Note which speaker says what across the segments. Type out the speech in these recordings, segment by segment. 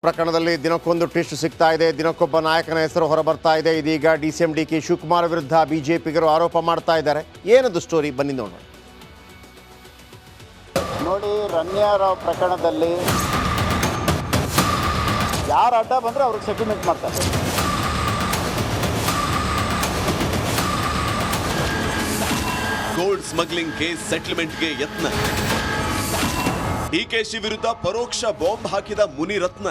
Speaker 1: ಪ್ರಕರಣದಲ್ಲಿ ದಿನಕ್ಕೊಂದು ಟ್ವಿಸ್ಟ್ ಸಿಗ್ತಾ ಇದೆ. ದಿನಕ್ಕೊಬ್ಬ ನಾಯಕನ ಹೆಸರು ಹೊರಬರ್ತಾ ಇದೆ. ಇದೀಗ ಡಿಸಿಎಂ ಡಿಕೆ ಶಿವಕುಮಾರ್ ವಿರುದ್ಧ ಬಿಜೆಪಿಗರು ಆರೋಪ ಮಾಡ್ತಾ ಇದ್ದಾರೆ. ಏನದು ಸ್ಟೋರಿ ಬನ್ನಿ ನೋಡೋಣ.
Speaker 2: ನೋಡಿ, ರಮ್ಯಾರಾವ್ ಪ್ರಕರಣದಲ್ಲಿ ಯಾರು ಅಡ್ಡ ಬಂದರೆ ಅವ್ರಿಗೆ ಸೆಟಲ್ಮೆಂಟ್ ಮಾಡ್ತಾರೆ.
Speaker 3: ಗೋಲ್ಡ್ ಸ್ಮಗ್ಲಿಂಗ್ ಕೇಸ್ ಸೆಟಲ್ಮೆಂಟ್ಗೆ ಯತ್ನ. ಡಿಕೆಶಿ ವಿರುದ್ಧ ಪರೋಕ್ಷ ಬಾಂಬ್ ಹಾಕಿದ ಮುನಿರತ್ನ.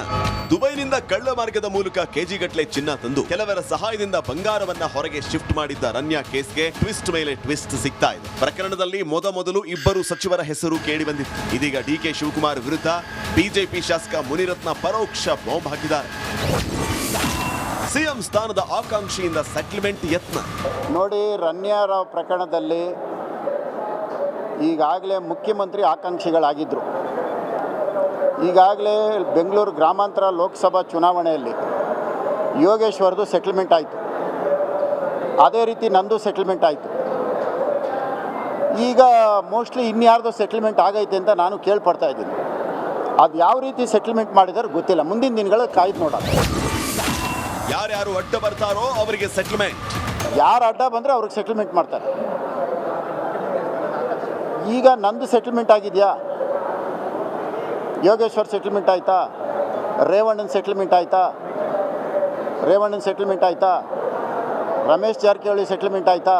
Speaker 3: ದುಬೈನಿಂದ ಕಳ್ಳ ಮಾರ್ಗದ ಮೂಲಕ ಕೆಜಿಗಟ್ಟಲೆ ಚಿನ್ನ ತಂದು ಕೆಲವರ ಸಹಾಯದಿಂದ ಬಂಗಾರವನ್ನ ಹೊರಗೆ ಶಿಫ್ಟ್ ಮಾಡಿದ್ದ ರನ್ಯಾ ಕೇಸ್ಗೆ ಟ್ವಿಸ್ಟ್ ಮೇಲೆ ಟ್ವಿಸ್ಟ್ ಸಿಗ್ತಾ ಇದೆ. ಪ್ರಕರಣದಲ್ಲಿ ಮೊದಲು ಇಬ್ಬರು ಸಚಿವರ ಹೆಸರು ಕೇಳಿ ಬಂದಿತ್ತು. ಇದೀಗ ಡಿಕೆ ಶಿವಕುಮಾರ್ ವಿರುದ್ಧ ಬಿಜೆಪಿ ಶಾಸಕ ಮುನಿರತ್ನ ಪರೋಕ್ಷ ಬಾಂಬ್ ಹಾಕಿದ್ದಾರೆ. ಸಿಎಂ ಸ್ಥಾನದ ಆಕಾಂಕ್ಷಿಯಿಂದ ಸೆಟಲ್ಮೆಂಟ್ ಯತ್ನ.
Speaker 2: ನೋಡಿ, ರಮ್ಯಾರಾವ್ ಪ್ರಕರಣದಲ್ಲಿ ಈಗಾಗಲೇ ಮುಖ್ಯಮಂತ್ರಿ ಆಕಾಂಕ್ಷಿಗಳಾಗಿದ್ದರು. ಈಗಾಗಲೇ ಬೆಂಗಳೂರು ಗ್ರಾಮಾಂತರ ಲೋಕಸಭಾ ಚುನಾವಣೆಯಲ್ಲಿ ಯೋಗೇಶ್ವರ್ದು ಸೆಟಲ್ಮೆಂಟ್ ಆಯಿತು. ಅದೇ ರೀತಿ ನಂದು ಸೆಟಲ್ಮೆಂಟ್ ಆಯಿತು. ಈಗ ಮೋಸ್ಟ್ಲಿ ಇನ್ಯಾರ್ದು ಸೆಟಲ್ಮೆಂಟ್ ಆಗೈತೆ ಅಂತ ನಾನು ಕೇಳ್ಪಡ್ತಾ ಇದ್ದೀನಿ. ಅದು ಯಾವ ರೀತಿ ಸೆಟಲ್ಮೆಂಟ್ ಮಾಡಿದಾರೆ ಗೊತ್ತಿಲ್ಲ. ಮುಂದಿನ ದಿನಗಳಲ್ಲಿ ಕಾಯ್ದು ನೋಡೋಣ.
Speaker 3: ಯಾರ್ಯಾರು ಅಡ್ಡ ಬರ್ತಾರೋ ಅವರಿಗೆ ಸೆಟಲ್ಮೆಂಟ್.
Speaker 2: ಯಾರು ಅಡ್ಡ ಬಂದರೆ ಅವ್ರಿಗೆ ಸೆಟಲ್ಮೆಂಟ್ ಮಾಡ್ತಾರೆ. ಈಗ ನಂದು ಸೆಟಲ್ಮೆಂಟ್ ಆಗಿದೆಯಾ? ಯೋಗೇಶ್ವರ್ ಸೆಟಲ್ಮೆಂಟ್ ಆಯಿತಾ? ರೇವಣ್ಣನ ಸೆಟಲ್ಮೆಂಟ್ ಆಯಿತಾ? ರಮೇಶ್ ಜಾರಕಿಹೊಳಿ ಸೆಟಲ್ಮೆಂಟ್ ಆಯಿತಾ?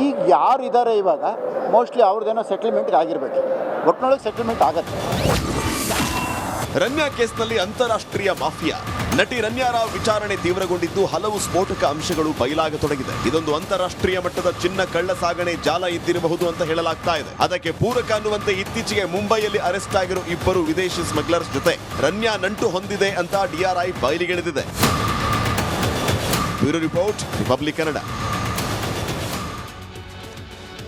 Speaker 2: ಈಗ ಯಾರು ಇದ್ದಾರೆ ಇವಾಗ ಮೋಸ್ಟ್ಲಿ ಅವ್ರದ್ದೇನೋ ಸೆಟಲ್ಮೆಂಟ್ಗೆ ಆಗಿರಬೇಕು. ಒಟ್ಟಿನೊಳಗೆ ಸೆಟಲ್ಮೆಂಟ್ ಆಗತ್ತೆ.
Speaker 3: ರಮ್ಯಾ ಕೇಸ್ನಲ್ಲಿ ಅಂತಾರಾಷ್ಟ್ರೀಯ ಮಾಫಿಯಾ. ನಟಿ ರಮ್ಯಾರಾವ್ ವಿಚಾರಣೆ ತೀವ್ರಗೊಂಡಿದ್ದು ಹಲವು ಸ್ಫೋಟಕ ಅಂಶಗಳು ಬಯಲಾಗತೊಡಗಿದೆ. ಇದೊಂದು ಅಂತಾರಾಷ್ಟ್ರೀಯ ಮಟ್ಟದ ಚಿನ್ನ ಕಳ್ಳ ಸಾಗಣೆ ಜಾಲ ಇದ್ದಿರಬಹುದು ಅಂತ ಹೇಳಲಾಗ್ತಾ ಇದೆ. ಅದಕ್ಕೆ ಪೂರಕ ಅನ್ನುವಂತೆ ಇತ್ತೀಚೆಗೆ ಮುಂಬೈಯಲ್ಲಿ ಅರೆಸ್ಟ್ ಆಗಿರೋ ಇಬ್ಬರು ವಿದೇಶಿ ಸ್ಮಗ್ಲರ್ಸ್ ಜೊತೆ ರಮ್ಯಾ ನಂಟು ಹೊಂದಿದೆ ಅಂತ ಡಿಆರ್ಐ ಬಯಲಿಗೆಳೆದಿದೆ. Bureau report, Republic Kannada.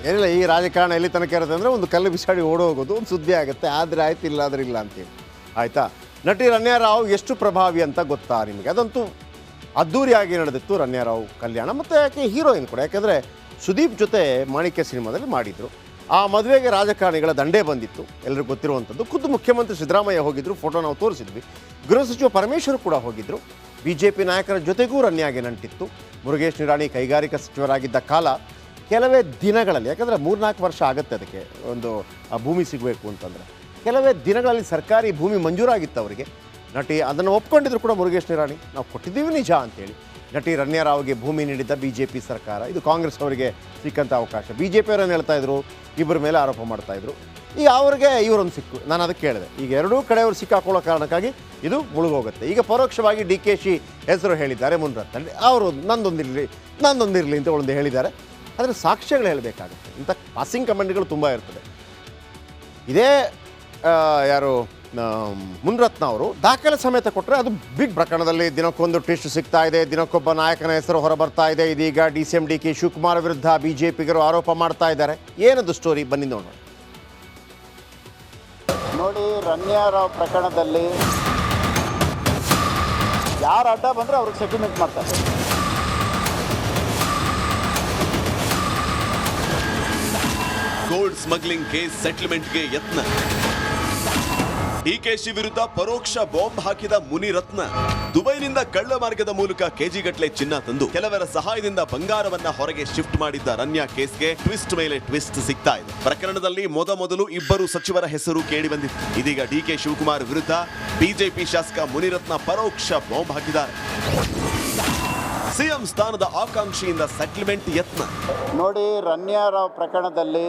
Speaker 1: ಏನಿಲ್ಲ, ಈ ರಾಜಕಾರಣ ಎಲ್ಲಿ ತನಕ ಇರುತ್ತೆ ಅಂದರೆ ಒಂದು ಕಲ್ಲು ಬಿಸಾಡಿ ಓಡೋಗೋದು ಒಂದು ಸುದ್ದಿ ಆಗುತ್ತೆ. ಆದರೆ ಆಯ್ತು, ಇಲ್ಲ ಆದರೆ ಇಲ್ಲ ಅಂತೇಳಿ ಆಯಿತಾ. ನಟಿ ರಮ್ಯಾರಾವ್ ಎಷ್ಟು ಪ್ರಭಾವಿ ಅಂತ ಗೊತ್ತಾ ನಿಮಗೆ? ಅದಂತೂ ಅದ್ಧೂರಿಯಾಗಿ ನಡೆದಿತ್ತು ರಮ್ಯಾರಾವ್ ಕಲ್ಯಾಣ. ಮತ್ತು ಯಾಕೆ ಹೀರೋಯಿನ್ ಕೂಡ, ಯಾಕೆಂದರೆ ಸುದೀಪ್ ಜೊತೆ ಮಾಣಿಕ್ಯ ಸಿನಿಮಾದಲ್ಲಿ ಮಾಡಿದರು. ಆ ಮದುವೆಗೆ ರಾಜಕಾರಣಿಗಳ ದಂಡೇ ಬಂದಿತ್ತು, ಎಲ್ಲರಿಗೂ ಗೊತ್ತಿರುವಂಥದ್ದು. ಖುದ್ದು ಮುಖ್ಯಮಂತ್ರಿ ಸಿದ್ದರಾಮಯ್ಯ ಹೋಗಿದ್ದರು, ಫೋಟೋ ನಾವು ತೋರಿಸಿದ್ವಿ. ಗೃಹ ಸಚಿವ ಪರಮೇಶ್ವರ್ ಕೂಡ ಹೋಗಿದ್ದರು. ಬಿಜೆಪಿ ನಾಯಕರ ಜೊತೆಗೂ ರಮ್ಯಾಗೆ ನಂಟಿತ್ತು. ಮುರುಗೇಶ್ ನಿರಾಣಿ ಕೈಗಾರಿಕಾ ಸಚಿವರಾಗಿದ್ದ ಕಾಲ ಕೆಲವೇ ದಿನಗಳಲ್ಲಿ, ಯಾಕಂದರೆ 3-4 ವರ್ಷ ಆಗುತ್ತೆ ಅದಕ್ಕೆ ಒಂದು ಭೂಮಿ ಸಿಗಬೇಕು ಅಂತಂದರೆ, ಕೆಲವೇ ದಿನಗಳಲ್ಲಿ ಸರ್ಕಾರಿ ಭೂಮಿ ಮಂಜೂರಾಗಿತ್ತು ಅವರಿಗೆ. ನಟಿ ಅದನ್ನು ಒಪ್ಕೊಂಡಿದ್ರು ಕೂಡ ಮುರುಗೇಶ್ ನಿರಾಣಿ, ನಾವು ಕೊಟ್ಟಿದ್ದೀವಿ ನಿಜ ಅಂತೇಳಿ. ನಟಿ ರಮ್ಯಾರಾವ್ಗೆ ಭೂಮಿ ನೀಡಿದ್ದ ಬಿಜೆಪಿ ಸರ್ಕಾರ. ಇದು ಕಾಂಗ್ರೆಸ್ ಅವರಿಗೆ ಸಿಕ್ಕಂಥ ಅವಕಾಶ. ಬಿಜೆಪಿಯವರನ್ನು ಹೇಳ್ತಾಯಿದ್ರು, ಇಬ್ಬರ ಮೇಲೆ ಆರೋಪ ಮಾಡ್ತಾಯಿದ್ರು. ಈಗ ಅವ್ರಿಗೆ ಇವರೊಂದು ಸಿಕ್ಕು. ನಾನು ಅದಕ್ಕೆ ಕೇಳಿದೆ, ಈಗ ಎರಡೂ ಕಡೆಯವರು ಸಿಕ್ಕಾಕೊಳ್ಳೋ ಕಾರಣಕ್ಕಾಗಿ ಇದು ಮುಳುಗೋಗುತ್ತೆ. ಈಗ ಪರೋಕ್ಷವಾಗಿ ಡಿಕೆಶಿ ಹೆಸರು ಹೇಳಿದ್ದಾರೆ ಮುನಿರತ್ನ. ಅವರು ನಂದೊಂದಿರಲಿ ಅಂತ ಒಂದು ಹೇಳಿದ್ದಾರೆ. ಆದರೆ ಸಾಕ್ಷ್ಯಗಳು ಹೇಳಬೇಕಾಗುತ್ತೆ. ಇಂಥ ಪಾಸಿಂಗ್ ಕಮೆಂಟ್ಗಳು ತುಂಬ ಇರ್ತದೆ. ಇದೇ ಯಾರು ಮುನಿರತ್ನ ಅವರು ದಾಖಲೆ ಸಮೇತ ಕೊಟ್ಟರೆ ಅದು ಬಿಗ್. ಪ್ರಕರಣದಲ್ಲಿ ದಿನಕ್ಕೊಂದು ಟ್ವಿಸ್ಟ್ ಸಿಗ್ತಾ ಇದೆ. ದಿನಕ್ಕೊಬ್ಬ ನಾಯಕನ ಹೆಸರು ಹೊರಬರ್ತಾ ಇದೆ. ಇದೀಗ ಡಿಸಿಎಂ ಡಿಕೆ ಶಿವಕುಮಾರ್ ವಿರುದ್ಧ ಬಿಜೆಪಿಗರು ಆರೋಪ ಮಾಡ್ತಾ ಇದ್ದಾರೆ. ಏನದು ಸ್ಟೋರಿ ಬನ್ನಿ ನೋಡೋಣ.
Speaker 2: ನೋಡಿ, ರಮ್ಯಾರಾವ್ ಪ್ರಕರಣದಲ್ಲಿ ಯಾರು ಅಡ್ಡ ಬಂದರೆ ಅವ್ರಿಗೆ ಸೆಟಲ್ಮೆಂಟ್ ಮಾಡ್ತಾರೆ.
Speaker 3: ಗೋಲ್ಡ್ ಸ್ಮಗ್ಲಿಂಗ್ ಕೇಸ್ ಸೆಟಲ್ಮೆಂಟ್ಗೆ ಯತ್ನ. ಡಿಕೆಶಿ ವಿರುದ್ಧ ಪರೋಕ್ಷ ಬಾಂಬ್ ಹಾಕಿದ ಮುನಿರತ್ನ. ದುಬೈನಿಂದ ಕಳ್ಳ ಮಾರ್ಗದ ಮೂಲಕ ಕೆಜಿಗಟ್ಟಲೆ ಚಿನ್ನ ತಂದು ಕೆಲವರ ಸಹಾಯದಿಂದ ಬಂಗಾರವನ್ನ ಹೊರಗೆ ಶಿಫ್ಟ್ ಮಾಡಿದ್ದ ರನ್ಯಾ ಕೇಸ್ಗೆ ಟ್ವಿಸ್ಟ್ ಮೇಲೆ ಟ್ವಿಸ್ಟ್ ಸಿಗ್ತಾ ಇದೆ. ಪ್ರಕರಣದಲ್ಲಿ ಮೊದಲು ಇಬ್ಬರು ಸಚಿವರ ಹೆಸರು ಕೇಳಿ ಬಂದಿತ್ತು. ಇದೀಗ ಡಿಕೆ ಶಿವಕುಮಾರ್ ವಿರುದ್ಧ ಬಿಜೆಪಿ ಶಾಸಕ ಮುನಿರತ್ನ ಪರೋಕ್ಷ ಬಾಂಬ್ ಹಾಕಿದ್ದಾರೆ. ಸಿಎಂ ಸ್ಥಾನದ ಆಕಾಂಕ್ಷಿಯಿಂದ ಸೆಟಲ್ಮೆಂಟ್ ಯತ್ನ.
Speaker 2: ನೋಡಿ, ರಮ್ಯಾರಾವ್ ಪ್ರಕರಣದಲ್ಲಿ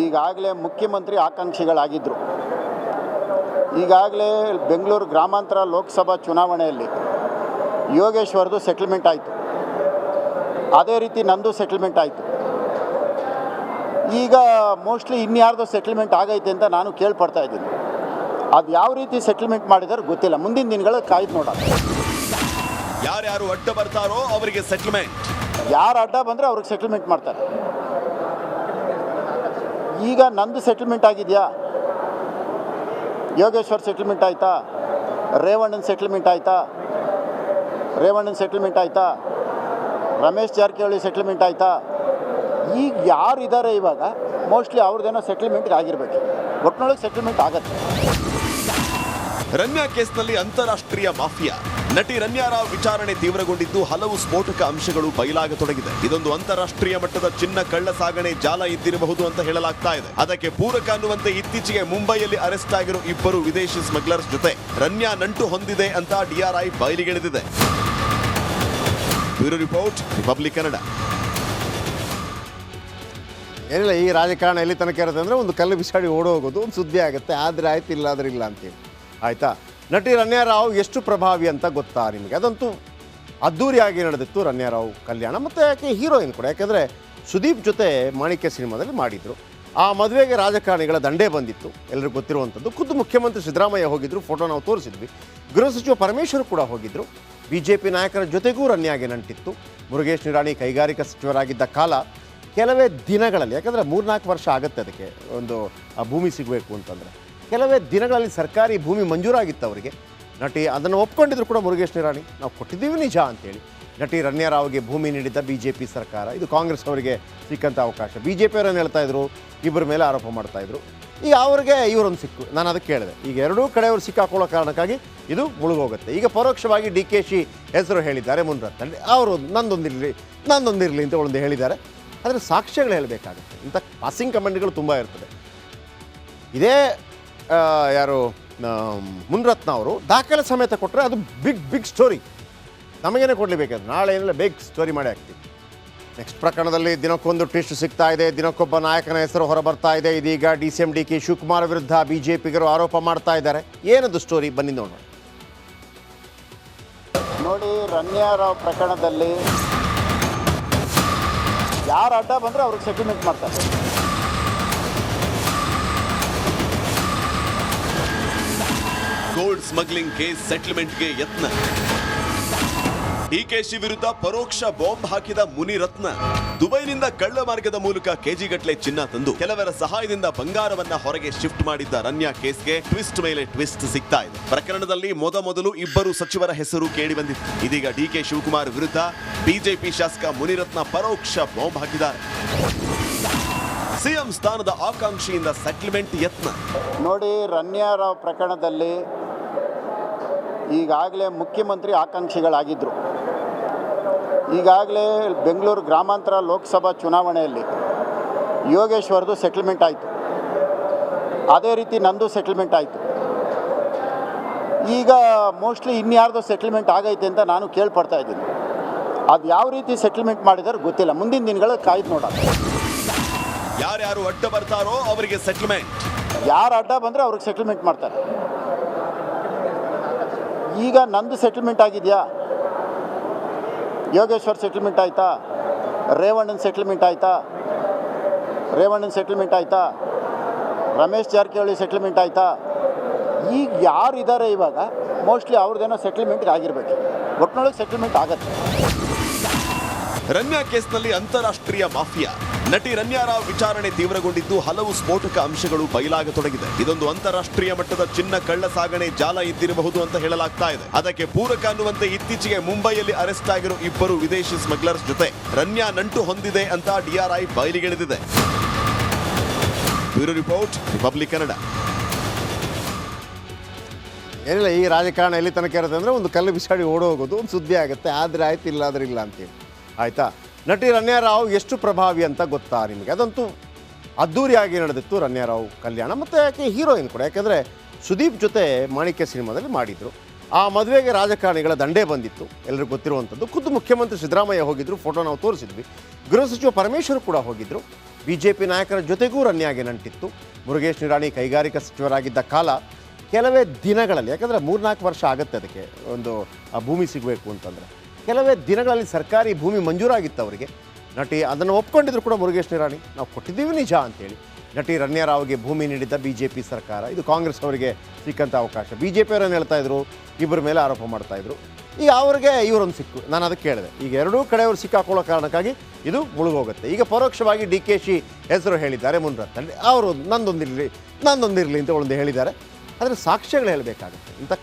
Speaker 2: ಈಗಾಗಲೇ ಮುಖ್ಯಮಂತ್ರಿ ಆಕಾಂಕ್ಷಿಗಳಾಗಿದ್ದರು. ಈಗಾಗಲೇ ಬೆಂಗಳೂರು ಗ್ರಾಮಾಂತರ ಲೋಕಸಭಾ ಚುನಾವಣೆಯಲ್ಲಿ ಯೋಗೇಶ್ವರ್ದು ಸೆಟಲ್ಮೆಂಟ್ ಆಯಿತು. ಅದೇ ರೀತಿ ನಂದು ಸೆಟಲ್ಮೆಂಟ್ ಆಯಿತು. ಈಗ ಮೋಸ್ಟ್ಲಿ ಇನ್ಯಾರ್ದು ಸೆಟಲ್ಮೆಂಟ್ ಆಗೈತೆ ಅಂತ ನಾನು ಕೇಳ್ಪಡ್ತಾ ಇದ್ದೀನಿ. ಅದು ಯಾವ ರೀತಿ ಸೆಟಲ್ಮೆಂಟ್ ಮಾಡಿದಾರೆ ಗೊತ್ತಿಲ್ಲ. ಮುಂದಿನ ದಿನಗಳಲ್ಲಿ ಕಾಯ್ದು ನೋಡೋಣ.
Speaker 3: ಯಾರ್ಯಾರು ಅಡ್ಡ ಬರ್ತಾರೋ ಅವರಿಗೆ ಸೆಟಲ್ಮೆಂಟ್.
Speaker 2: ಯಾರು ಅಡ್ಡ ಬಂದರೆ ಅವ್ರಿಗೆ ಸೆಟಲ್ಮೆಂಟ್ ಮಾಡ್ತಾರೆ. ಈಗ ನಂದು ಸೆಟಲ್ಮೆಂಟ್ ಆಗಿದೆಯಾ? ಯೋಗೇಶ್ವರ್ ಸೆಟಲ್ಮೆಂಟ್ ಆಯಿತಾ? ರೇವಣ್ಣನ ಸೆಟಲ್ಮೆಂಟ್ ಆಯಿತಾ? ರಮೇಶ್ ಜಾರಕಿಹೊಳಿ ಸೆಟಲ್ಮೆಂಟ್ ಆಯಿತಾ? ಈಗ ಯಾರು ಇದ್ದಾರೆ ಇವಾಗ ಮೋಸ್ಟ್ಲಿ ಅವ್ರದ್ದೇನೋ ಸೆಟಲ್ಮೆಂಟ್ಗೆ ಆಗಿರಬೇಕು. ಒಟ್ಟಿನೊಳಗೆ ಸೆಟಲ್ಮೆಂಟ್ ಆಗತ್ತೆ.
Speaker 3: ರನ್ಯಾ ಕೇಸ್ನಲ್ಲಿ ಅಂತಾರಾಷ್ಟ್ರೀಯ ಮಾಫಿಯಾ. ನಟಿ ರನ್ಯಾ ರಾವ್ ವಿಚಾರಣೆ ತೀವ್ರಗೊಂಡಿದ್ದು ಹಲವು ಸ್ಫೋಟಕ ಅಂಶಗಳು ಬಯಲಾಗತೊಡಗಿದೆ. ಇದೊಂದು ಅಂತಾರಾಷ್ಟ್ರೀಯ ಮಟ್ಟದ ಚಿನ್ನ ಕಳ್ಳ ಸಾಗಣೆ ಜಾಲ ಇದ್ದಿರಬಹುದು ಅಂತ ಹೇಳಲಾಗ್ತಾ ಇದೆ. ಅದಕ್ಕೆ ಪೂರಕ ಅನ್ನುವಂತೆ ಇತ್ತೀಚೆಗೆ ಮುಂಬೈಯಲ್ಲಿ ಅರೆಸ್ಟ್ ಆಗಿರೋ ಇಬ್ಬರು ವಿದೇಶಿ ಸ್ಮಗ್ಲರ್ಸ್ ಜೊತೆ ರನ್ಯಾ ನಂಟು ಹೊಂದಿದೆ ಅಂತ ಡಿಆರ್ಐ ಬಯಲಿಗೆಳೆದಿದೆ. Bureau report, Republic Kannada.
Speaker 1: ಏನಿಲ್ಲ, ಈ ರಾಜಕಾರಣ ಎಲ್ಲಿ ತನಕ ಇರುತ್ತೆ ಅಂದರೆ ಒಂದು ಕಲ್ಲು ಬಿಸಾಡಿ ಓಡೋಗೋದು ಒಂದು ಸುದ್ದಿ ಆಗುತ್ತೆ. ಆದರೆ ಆಯ್ತು, ಇಲ್ಲಾದ್ರೆ ಇಲ್ಲ ಅಂತೇಳಿ. ಆಯಿತಾ, ನಟಿ ರನ್ಯಾ ರಾವ್ ಎಷ್ಟು ಪ್ರಭಾವಿ ಅಂತ ಗೊತ್ತಾ ನಿಮಗೆ? ಅದಂತೂ ಅದ್ಧೂರಿಯಾಗಿ ನಡೆದಿತ್ತು ರನ್ಯಾ ರಾವ್ ಕಲ್ಯಾಣ. ಮತ್ತು ಯಾಕೆ ಹೀರೋಯಿನ್ ಕೂಡ, ಯಾಕೆಂದರೆ ಸುದೀಪ್ ಜೊತೆ ಮಾಣಿಕ್ಯ ಸಿನಿಮಾದಲ್ಲಿ ಮಾಡಿದರು. ಆ ಮದುವೆಗೆ ರಾಜಕಾರಣಿಗಳ ದಂಡೇ ಬಂದಿತ್ತು, ಎಲ್ಲರಿಗೂ ಗೊತ್ತಿರುವಂಥದ್ದು. ಖುದ್ದು ಮುಖ್ಯಮಂತ್ರಿ ಸಿದ್ದರಾಮಯ್ಯ ಹೋಗಿದ್ದರು, ಫೋಟೋ ನಾವು ತೋರಿಸಿದ್ವಿ. ಗೃಹ ಸಚಿವ ಪರಮೇಶ್ವರ್ ಕೂಡ ಹೋಗಿದ್ದರು. BJP ನಾಯಕರ ಜೊತೆಗೂ ರನ್ಯಾಗೆ ನಂಟಿತ್ತು. ಮುರುಗೇಶ್ ನಿರಾಣಿ ಕೈಗಾರಿಕಾ ಸಚಿವರಾಗಿದ್ದ ಕಾಲ ಕೆಲವೇ ದಿನಗಳಲ್ಲಿ, ಯಾಕಂದರೆ 3-4 ವರ್ಷ ಆಗುತ್ತೆ ಅದಕ್ಕೆ ಒಂದು ಆ ಭೂಮಿ ಸಿಗಬೇಕು ಅಂತಂದರೆ, ಕೆಲವೇ ದಿನಗಳಲ್ಲಿ ಸರ್ಕಾರಿ ಭೂಮಿ ಮಂಜೂರಾಗಿತ್ತು ಅವರಿಗೆ. ನಟಿ ಅದನ್ನು ಒಪ್ಕೊಂಡಿದ್ರು ಕೂಡ ಮುರುಗೇಶ್ ನಿರಾಣಿ, ನಾವು ಕೊಟ್ಟಿದ್ದೀವಿ ನಿಜ ಅಂತೇಳಿ. ನಟಿ ರನ್ಯಾ ರಾವ್ಗೆ ಭೂಮಿ ನೀಡಿದ್ದ BJP ಸರ್ಕಾರ, ಇದು ಕಾಂಗ್ರೆಸ್ ಅವರಿಗೆ ಸಿಕ್ಕಂಥ ಅವಕಾಶ. BJP ಅವರನ್ನು ಹೇಳ್ತಾ ಇದ್ರು, ಇಬ್ಬರ ಮೇಲೆ ಆರೋಪ ಮಾಡ್ತಾಯಿದ್ರು. ಈಗ ಅವ್ರಿಗೆ ಇವರೊಂದು ಸಿಕ್ಕು. ನಾನು ಅದಕ್ಕೆ ಕೇಳಿದೆ, ಈಗ ಎರಡೂ ಕಡೆಯವರು ಸಿಕ್ಕಾಕೊಳ್ಳೋ ಕಾರಣಕ್ಕಾಗಿ ಇದು ಮುಳುಗೋಗುತ್ತೆ. ಈಗ ಪರೋಕ್ಷವಾಗಿ DKC ಹೆಸರು ಹೇಳಿದ್ದಾರೆ ಮುನ್ರತ್ನಲ್ಲಿ. ಅವರು ನಂದೊಂದಿರಲಿ ಅಂತ ಒಂದು ಹೇಳಿದ್ದಾರೆ. ಆದರೆ ಸಾಕ್ಷ್ಯಗಳು ಹೇಳಬೇಕಾಗುತ್ತೆ. ಇಂಥ ಪಾಸಿಂಗ್ ಕಮೆಂಟ್ಗಳು ತುಂಬ ಇರ್ತದೆ. ಇದೇ ಯಾರು ಮುನ್ರತ್ನ ಅವರು ದಾಖಲೆ ಸಮೇತ ಕೊಟ್ಟರೆ ಅದು ಬಿಗ್ ಸ್ಟೋರಿ. ನಮಗೇನೆ ಕೊಡಲೇಬೇಕಾದ್ರೆ ನಾಳೆ ಏನೆಲ್ಲ ಬಿಗ್ ಸ್ಟೋರಿ ಮಾಡಿ ಹಾಕ್ತೀವಿ. ನೆಕ್ಸ್ಟ್ ಪ್ರಕರಣದಲ್ಲಿ ದಿನಕ್ಕೊಂದು ಟ್ವಿಸ್ಟ್ ಸಿಗ್ತಾ ಇದೆ. ದಿನಕ್ಕೊಬ್ಬ ನಾಯಕನ ಹೆಸರು ಹೊರಬರ್ತಾ ಇದೆ. ಇದೀಗ DCM DK ಶಿವಕುಮಾರ್ ವಿರುದ್ಧ BJPಗರು ಆರೋಪ ಮಾಡ್ತಾ ಇದ್ದಾರೆ. ಏನದು ಸ್ಟೋರಿ, ಬನ್ನಿ ನೋಡೋಣ.
Speaker 2: ನೋಡಿ, ರನ್ಯಾ ರಾವ್ ಪ್ರಕರಣದಲ್ಲಿ ಯಾರು ಅಡ್ಡ ಬಂದರೆ ಅವ್ರಿಗೆ ಸೆಟಲ್ಮೆಂಟ್ ಮಾಡ್ತಾರೆ.
Speaker 3: ಗೋಲ್ಡ್ ಸ್ಮಗ್ಲಿಂಗ್ ಕೇಸ್ ಸೆಟಲ್ಮೆಂಟ್ಗೆ ಯತ್ನ. DKC ವಿರುದ್ಧ ಪರೋಕ್ಷ ಬಾಂಬ್ ಹಾಕಿದ ಮುನಿರತ್ನ ದುಬೈನಿಂದ ಕಳ್ಳ ಮಾರ್ಗದ ಮೂಲಕ ಕೆಜಿಗಟ್ಟಲೆ ಚಿನ್ನ ತಂದು ಕೆಲವರ ಸಹಾಯದಿಂದ ಬಂಗಾರವನ್ನ ಹೊರಗೆ ಶಿಫ್ಟ್ ಮಾಡಿದ್ದ ರನ್ಯಾ ಕೇಸ್ಗೆ ಟ್ವಿಸ್ಟ್ ಮೇಲೆ ಟ್ವಿಸ್ಟ್ ಸಿಗ್ತಾ ಇದೆ. ಪ್ರಕರಣದಲ್ಲಿ ಮೊದಲು ಇಬ್ಬರು ಸಚಿವರ ಹೆಸರು ಕೇಳಿ ಬಂದಿತ್ತು. ಇದೀಗ DK ಶಿವಕುಮಾರ್ ವಿರುದ್ಧ BJP ಶಾಸಕ ಮುನಿರತ್ನ ಪರೋಕ್ಷ ಬಾಂಬ್ ಹಾಕಿದ್ದಾರೆ. CM ಸ್ಥಾನದ ಆಕಾಂಕ್ಷಿಯಿಂದ ಸೆಟಲ್ಮೆಂಟ್ ಯತ್ನ.
Speaker 2: ನೋಡಿ, ರನ್ಯಾ ರಾವ್ ಪ್ರಕರಣದಲ್ಲಿ ಈಗಾಗಲೇ ಮುಖ್ಯಮಂತ್ರಿ ಆಕಾಂಕ್ಷಿಗಳಾಗಿದ್ದರು. ಈಗಾಗಲೇ ಬೆಂಗಳೂರು ಗ್ರಾಮಾಂತರ ಲೋಕಸಭಾ ಚುನಾವಣೆಯಲ್ಲಿ ಯೋಗೇಶ್ವರ್ದು ಸೆಟಲ್ಮೆಂಟ್ ಆಯಿತು. ಅದೇ ರೀತಿ ನಂದು ಸೆಟಲ್ಮೆಂಟ್ ಆಯಿತು. ಈಗ ಮೋಸ್ಟ್ಲಿ ಇನ್ಯಾರ್ದು ಸೆಟಲ್ಮೆಂಟ್ ಆಗೈತೆ ಅಂತ ನಾನು ಕೇಳ್ಪಡ್ತಾ ಇದ್ದೀನಿ. ಅದು ಯಾವ ರೀತಿ ಸೆಟಲ್ಮೆಂಟ್ ಮಾಡಿದಾರೆ ಗೊತ್ತಿಲ್ಲ. ಮುಂದಿನ ದಿನಗಳಲ್ಲಿ ಕಾಯ್ದು ನೋಡೋಣ.
Speaker 3: ಯಾರ್ಯಾರು ಅಡ್ಡ ಬರ್ತಾರೋ ಅವರಿಗೆ ಸೆಟಲ್ಮೆಂಟ್.
Speaker 2: ಯಾರು ಅಡ್ಡ ಬಂದರೆ ಅವ್ರಿಗೆ ಸೆಟಲ್ಮೆಂಟ್ ಮಾಡ್ತಾರೆ. ಈಗ ನಂದು ಸೆಟಲ್ಮೆಂಟ್ ಆಗಿದೆಯಾ? ಯೋಗೇಶ್ವರ್ ಸೆಟಲ್ಮೆಂಟ್ ಆಯಿತಾ? ರೇವಣ್ಣನ ಸೆಟಲ್ಮೆಂಟ್ ಆಯಿತಾ? ರಮೇಶ್ ಜಾರಕಿಹೊಳಿ ಸೆಟಲ್ಮೆಂಟ್ ಆಯಿತಾ? ಈಗ ಯಾರು ಇದ್ದಾರೆ ಇವಾಗ ಮೋಸ್ಟ್ಲಿ ಅವ್ರದ್ದೇನೋ ಸೆಟಲ್ಮೆಂಟ್ಗೆ ಆಗಿರಬೇಕು. ಒಟ್ಟಿನೊಳಗೆ ಸೆಟಲ್ಮೆಂಟ್ ಆಗತ್ತೆ.
Speaker 3: ರನ್ಯಾ ಕೇಸ್ನಲ್ಲಿ ಅಂತಾರಾಷ್ಟ್ರೀಯ ಮಾಫಿಯಾ. ನಟಿ ರನ್ಯಾ ರಾವ್ ವಿಚಾರಣೆ ತೀವ್ರಗೊಂಡಿದ್ದು ಹಲವು ಸ್ಫೋಟಕ ಅಂಶಗಳು ಬಯಲಾಗತೊಡಗಿದೆ. ಇದೊಂದು ಅಂತಾರಾಷ್ಟ್ರೀಯ ಮಟ್ಟದ ಚಿನ್ನ ಕಳ್ಳ ಸಾಗಣೆ ಜಾಲ ಇದ್ದಿರಬಹುದು ಅಂತ ಹೇಳಲಾಗ್ತಾ ಇದೆ. ಅದಕ್ಕೆ ಪೂರಕ ಅನ್ನುವಂತೆ ಇತ್ತೀಚೆಗೆ ಮುಂಬೈಯಲ್ಲಿ ಅರೆಸ್ಟ್ ಆಗಿರೋ ಇಬ್ಬರು ವಿದೇಶಿ ಸ್ಮಗ್ಲರ್ಸ್ ಜೊತೆ ರನ್ಯಾ ನಂಟು ಹೊಂದಿದೆ ಅಂತ DRI ಬಯಲಿಗೆಳೆದಿದೆ. Bureau report, Republic Kannada.
Speaker 1: ಏನಿಲ್ಲ, ಈ ರಾಜಕಾರಣ ಎಲ್ಲಿ ತನಕ ಇರುತ್ತೆ ಅಂದರೆ ಒಂದು ಕಲ್ಲು ಬಿಸಾಡಿ ಓಡೋಗೋದು ಒಂದು ಸುದ್ದಿ ಆಗುತ್ತೆ. ಆದರೆ ಆಯ್ತು, ಇಲ್ಲಾದ್ರೆ ಇಲ್ಲ ಅಂತೇಳಿ. ಆಯಿತಾ, ನಟಿ ರನ್ಯಾ ರಾವ್ ಎಷ್ಟು ಪ್ರಭಾವಿ ಅಂತ ಗೊತ್ತಾ ನಿಮಗೆ? ಅದಂತೂ ಅದ್ಧೂರಿಯಾಗಿ ನಡೆದಿತ್ತು ರನ್ಯಾ ರಾವ್ ಕಲ್ಯಾಣ. ಮತ್ತು ಯಾಕೆ ಹೀರೋಯಿನ್ ಕೂಡ, ಯಾಕೆಂದರೆ ಸುದೀಪ್ ಜೊತೆ ಮಾಣಿಕ್ಯ ಸಿನಿಮಾದಲ್ಲಿ ಮಾಡಿದರು. ಆ ಮದುವೆಗೆ ರಾಜಕಾರಣಿಗಳ ದಂಡೇ ಬಂದಿತ್ತು, ಎಲ್ಲರಿಗೂ ಗೊತ್ತಿರುವಂಥದ್ದು. ಖುದ್ದು ಮುಖ್ಯಮಂತ್ರಿ ಸಿದ್ದರಾಮಯ್ಯ ಹೋಗಿದ್ದರು, ಫೋಟೋ ನಾವು ತೋರಿಸಿದ್ವಿ. ಗೃಹ ಸಚಿವ ಪರಮೇಶ್ವರ್ ಕೂಡ ಹೋಗಿದ್ದರು. BJP ನಾಯಕರ ಜೊತೆಗೂ ರನ್ಯಾಗೆ ನಂಟಿತ್ತು. ಮುರುಗೇಶ್ ನಿರಾಣಿ ಕೈಗಾರಿಕಾ ಸಚಿವರಾಗಿದ್ದ ಕಾಲ ಕೆಲವೇ ದಿನಗಳಲ್ಲಿ, ಯಾಕಂದರೆ 3-4 ವರ್ಷ ಆಗುತ್ತೆ ಅದಕ್ಕೆ ಒಂದು ಆ ಭೂಮಿ ಸಿಗಬೇಕು ಅಂತಂದರೆ, ಕೆಲವೇ ದಿನಗಳಲ್ಲಿ ಸರ್ಕಾರಿ ಭೂಮಿ ಮಂಜೂರಾಗಿತ್ತು ಅವರಿಗೆ. ನಟಿ ಅದನ್ನು ಒಪ್ಕೊಂಡಿದ್ರು ಕೂಡ ಮುರುಗೇಶ್ ನಿರಾಣಿ, ನಾವು ಕೊಟ್ಟಿದ್ದೀವಿ ನಿಜ ಅಂತೇಳಿ. ನಟಿ ರನ್ಯಾ ರಾವ್ಗೆ ಭೂಮಿ ನೀಡಿದ್ದ BJP ಸರ್ಕಾರ, ಇದು ಕಾಂಗ್ರೆಸ್ ಅವರಿಗೆ ಸಿಕ್ಕಂಥ ಅವಕಾಶ. BJP ಅವರನ್ನು ಹೇಳ್ತಾ ಇದ್ರು, ಇಬ್ಬರ ಮೇಲೆ ಆರೋಪ ಮಾಡ್ತಾಯಿದ್ರು. ಈಗ ಅವ್ರಿಗೆ ಇವರೊಂದು ಸಿಕ್ಕು. ನಾನು ಅದಕ್ಕೆ ಕೇಳಿದೆ, ಈಗ ಎರಡೂ ಕಡೆಯವರು ಸಿಕ್ಕಾಕೊಳ್ಳೋ ಕಾರಣಕ್ಕಾಗಿ ಇದು ಮುಳುಗೋಗುತ್ತೆ. ಈಗ ಪರೋಕ್ಷವಾಗಿ DKC ಹೆಸರು ಹೇಳಿದ್ದಾರೆ ಮುನ್ರತ್ನಲ್ಲಿ. ಅವರು ನಂದೊಂದಿರಲಿ ಅಂತ ಒಂದು ಹೇಳಿದ್ದಾರೆ. ಆದರೆ ಸಾಕ್ಷ್ಯಗಳು ಹೇಳಬೇಕಾಗುತ್ತೆ. ಇಂಥ